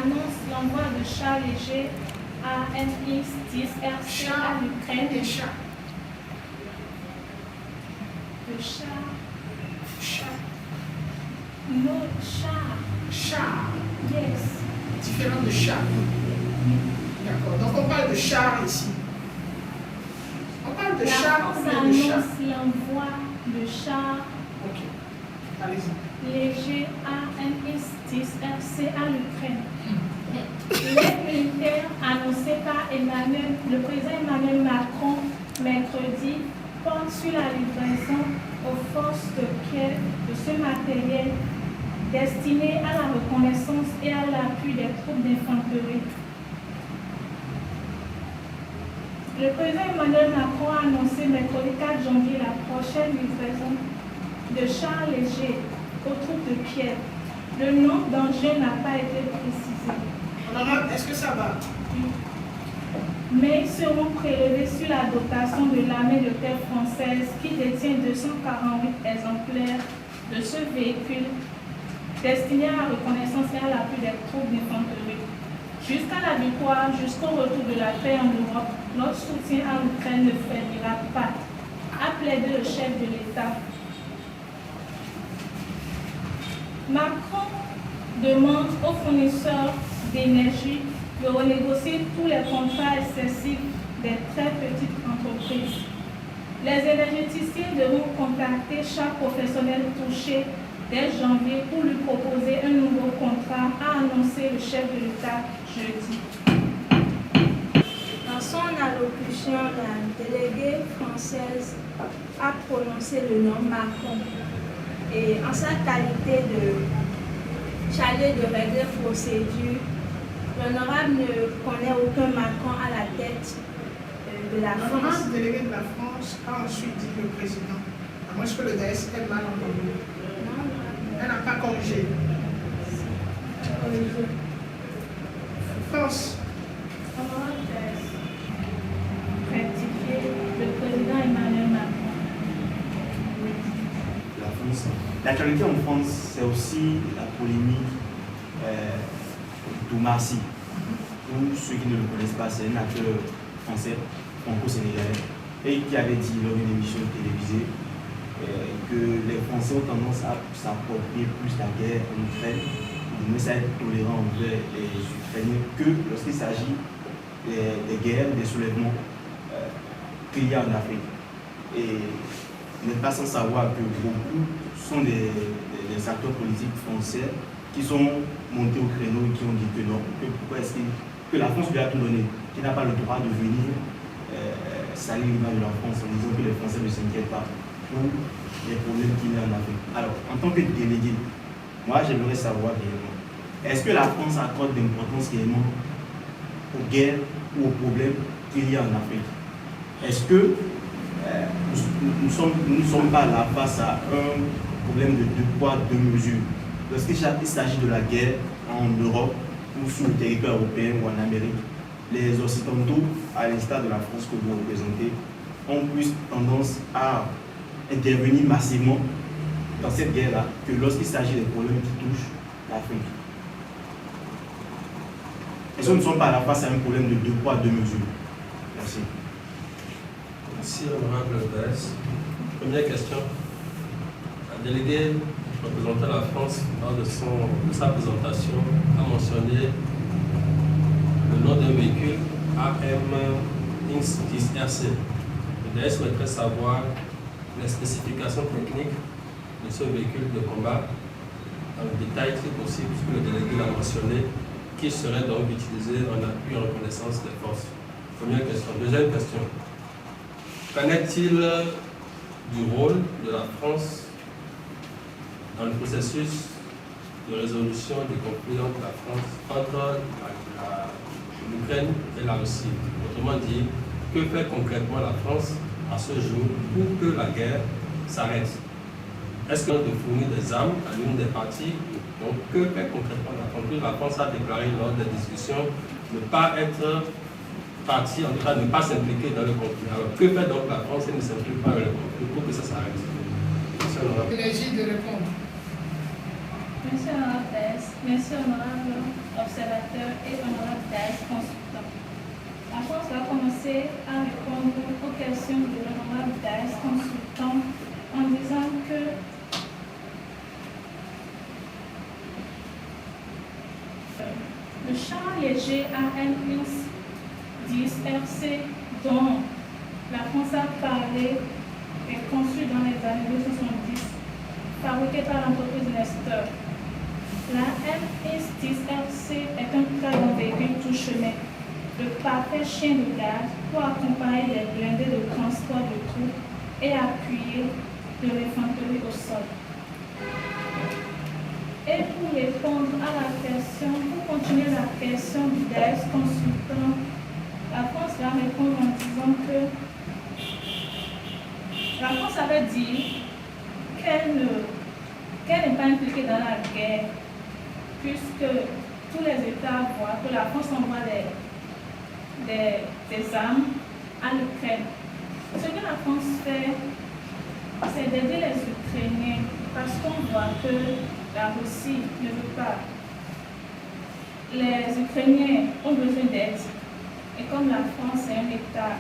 annonce l'envoi de chars légers AMX-10RC à l'Ukraine. Des chats. De chars. Chat. No, chars. Char. Yes. Différent de chat. D'accord. Donc on parle de char ici. On parle de La char France ou bien de chat. annonce l'envoi de chars Ok. Allez-y. légers AMX-10RC à l'Ukraine. L'aide militaire annoncée par le président Emmanuel Macron mercredi porte sur la livraison aux forces de Kiev de ce matériel destiné à la reconnaissance et à l'appui des troupes d'infanterie. Le président Emmanuel Macron a annoncé mercredi 4 janvier la prochaine livraison de chars légers aux troupes de Kiev. Le nombre d'engins n'a pas été précisé. Honorable, est-ce que ça va? Mais ils seront prélevés sur la dotation de l'armée de terre française qui détient 248 exemplaires de ce véhicule destiné à la reconnaissance et à l'appui des troupes d'infanterie. Jusqu'à la victoire, jusqu'au retour de la paix en Europe, notre soutien à l'Ukraine ne faiblira pas, a plaidé le chef de l'État. Macron demande aux fournisseurs d'énergie de renégocier tous les contrats excessifs des très petites entreprises. Les énergéticiens devront contacter chaque professionnel touché dès janvier pour lui proposer un nouveau contrat, a annoncé le chef de l'État jeudi. Dans son allocution, la déléguée française a prononcé le nom Macron. Et en sa qualité de chargé de régler procédure, l'honorable ne connaît aucun Macron à la tête de la France. L'honorable délégué de la France a ensuite dit le président. À moins que le DS ait mal entendu. Elle n'a pas corrigé. France. Rectifier le président Emmanuel Macron. La France. L'actualité en France, c'est aussi la polémique d'Oumar Sy. Pour ceux qui ne le connaissent pas, c'est un acteur français, franco-sénégalais, et qui avait dit lors d'une émission télévisée que les Français ont tendance à s'approprier plus la guerre en Ukraine, de mieux être tolérants envers les Ukrainiens que lorsqu'il s'agit des guerres, des soulèvements qu'il y a en Afrique. Et vous n'êtes pas sans savoir que beaucoup sont des acteurs politiques français qui sont montés au créneau et qui ont dit que non, que pourquoi est-ce que la France lui a tout donné, qu'il n'a pas le droit de venir salir l'image de la France en disant que les Français ne s'inquiètent pas pour les problèmes qu'il y a en Afrique. Alors, en tant que délégué, moi j'aimerais savoir réellement, est-ce que la France accorde d'importance réellement aux guerres ou aux problèmes qu'il y a en Afrique? Est-ce que nous ne sommes pas là face à un problème de deux poids, deux mesures? Lorsqu'il s'agit de la guerre en Europe ou sur le territoire européen ou en Amérique, les Occidentaux, à l'instar de la France que vous représentez, ont plus tendance à intervenir massivement dans cette guerre-là que lorsqu'il s'agit des problèmes qui touchent l'Afrique. Est-ce que nous ne sommes pas là face à un problème de deux poids, deux mesures? Merci. Merci, honorable Bess. Première question. La déléguée représentant la France lors de sa présentation a mentionné le nom d'un véhicule AMX-10RC. Le DS souhaiterait savoir les spécifications techniques de ce véhicule de combat dans le détail si possible, puisque le délégué l'a mentionné, qui serait donc utilisé en appui en reconnaissance des forces. Première question. Deuxième question. Qu'en est-il du rôle de la France dans le processus de résolution des conflits entre l'Ukraine et la Russie? Autrement dit, que fait concrètement la France à ce jour pour que la guerre s'arrête? Est-ce qu'on de fournir des armes à l'une des parties? Donc, que fait concrètement la France? La France a déclaré lors des discussions ne pas être partie, en tout cas ne pas s'impliquer dans le conflit. Alors, que fait donc la France et ne s'implique pas dans le conflit pour que ça s'arrête? Énergie de répondre. Merci honorable. Merci honorable. observateur, et honorable Daes, consultant. La France va commencer à répondre aux questions de l'honorable Daes, consultant, en disant que le char léger AN-10 RC dont la France a parlé est conçu dans les années 1970, fabriqué par l'entreprise Nestor. La M10 RC est un très bon véhicule tout chemin, le parfait chien de garde pour accompagner des blindés de transport de troupes et appuyer de l'infanterie au sol. Et pour répondre à la question, pour continuer la question du DAES consultant, la France va répondre en disant que la France avait dit qu'elle n'est pas impliquée dans la guerre, puisque tous les États voient que la France envoie des armes à l'Ukraine. Ce que la France fait, c'est d'aider les Ukrainiens, parce qu'on voit que la Russie ne veut pas. Les Ukrainiens ont besoin d'aide. Et comme la France est un État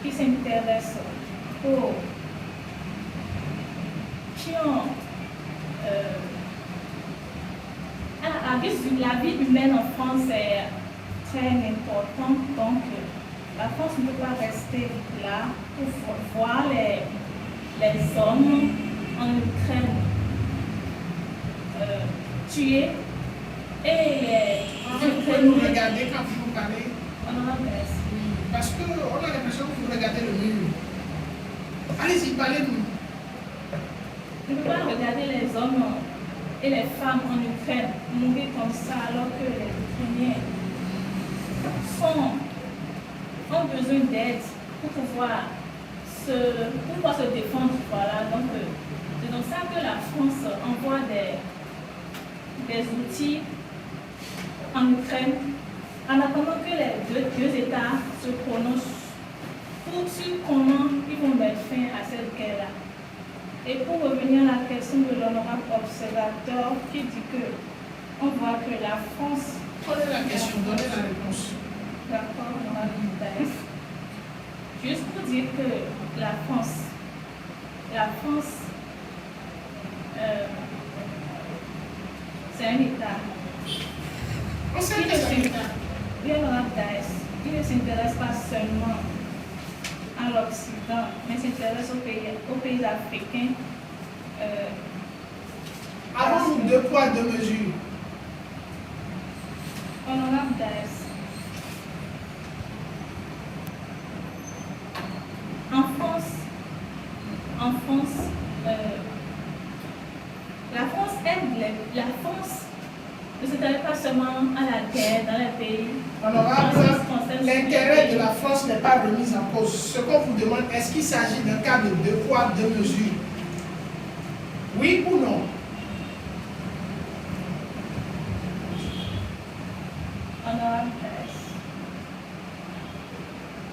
qui s'intéresse aux la vie humaine en France est très importante, donc la France ne peut pas rester là pour voir les hommes en Ukraine tués et vous regardez quand vous parlez. Honorable, Parce qu'on a l'impression que vous regardez le mur. Allez-y, parlez-nous. ne peut pas regarder les hommes et les femmes en Ukraine mourir comme ça alors que les Ukrainiens ont besoin d'aide pour pouvoir se défendre. Voilà. Donc, c'est donc ça que la France envoie des outils en Ukraine en attendant que les deux États se prononcent sur comment ils vont mettre fin à cette guerre-là. Et pour revenir à la question de l'honorable observateur qui dit que on voit que la France... Prenez la question, donnez la réponse. D'accord, honorable Daes. Juste pour dire que la France, c'est un État. On sait que c'est un État. Oui, honorable Daes, il ne s'intéresse pas seulement à l'Occident, mais s'intéresse aux pays africains. Avons-nous 2 poids, 2 mesures? Honorable Daes, en France, la France ne s'intéresse pas seulement à la guerre dans les pays. Honorable, l'intérêt de la France n'est pas remis en cause. Ce qu'on vous demande, est-ce qu'il s'agit d'un cas de 2 poids, 2 mesures? Oui ou non? Honorable Daes,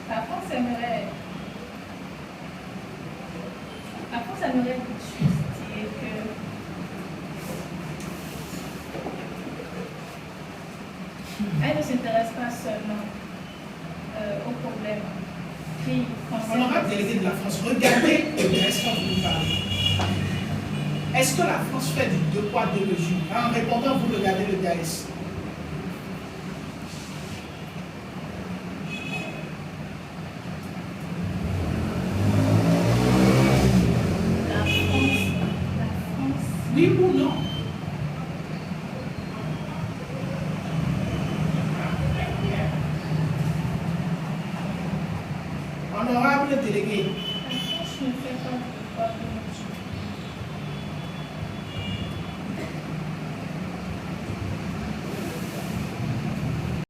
la France aimerait juste dire que elle ne s'intéresse pas seulement aux problèmes qui concernent... Honorable délégué de la France, regardez le DAES quand vous parlez. Est-ce que la France fait du 2 poids, 2 mesures? En répondant, vous regardez le DAES. La France, Oui ou non? Honorable délégué,